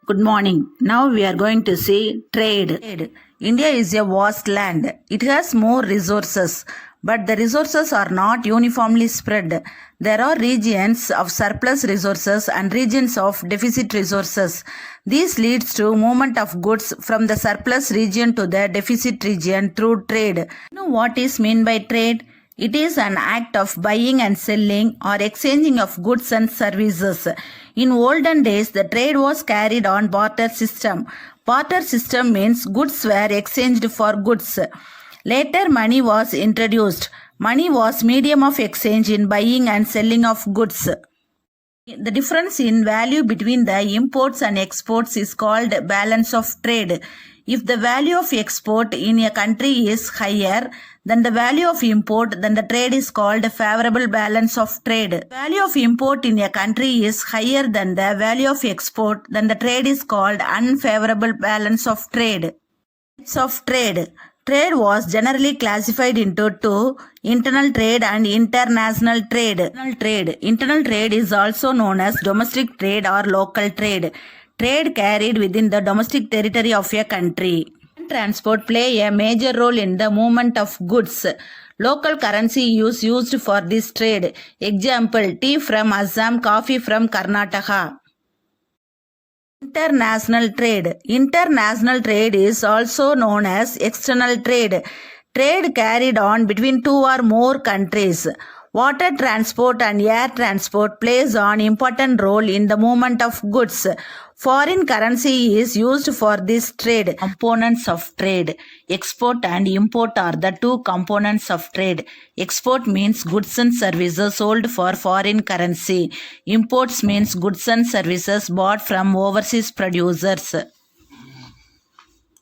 Good morning. Now we are going to see trade. India is a vast land. It has more resources, but the resources are not uniformly spread. There are regions of surplus resources and regions of deficit resources. This leads to movement of goods from the surplus region to the deficit region through trade. You know what is meant by trade? It is an act of buying and selling or exchanging of goods and services. In olden days, the trade was carried on barter system. Barter system means goods were exchanged for goods. Later, money was introduced. Money was medium of exchange in buying and selling of goods. The difference in value between the imports and exports is called balance of trade. If the value of export in a country is higher than the value of import, then the trade is called favorable balance of trade. Value of import in a country is higher than the value of export, then the trade is called unfavorable balance of trade. Types of trade. Trade was generally classified into two, internal trade and international trade. Internal trade is also known as domestic trade or local trade. Trade carried within the domestic territory of a country. Transport play a major role in the movement of goods. Local currency is used for this trade. Example, tea from Assam, coffee from Karnataka. International trade. International trade is also known as external trade. Trade carried on between two or more countries. Water transport and air transport plays an important role in the movement of goods. Foreign currency is used for this trade. Components of trade. Export and import are the two components of trade. Export means goods and services sold for foreign currency. Imports means goods and services bought from overseas producers.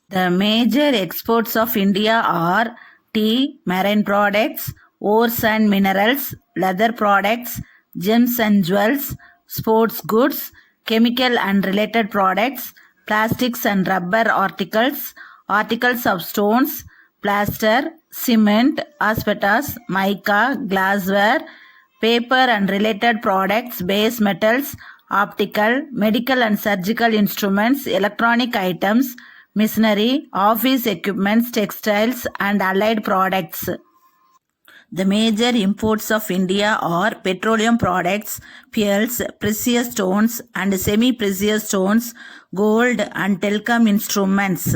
The major exports of India are tea, marine products, ores and minerals, leather products, gems and jewels, sports goods, chemical and related products, plastics and rubber articles, articles of stones, plaster, cement, asbestos, mica, glassware, paper and related products, base metals, optical, medical and surgical instruments, electronic items, machinery, office equipments, textiles and allied products. The major imports of India are petroleum products, fuels, precious stones and semi-precious stones, gold and telecom instruments.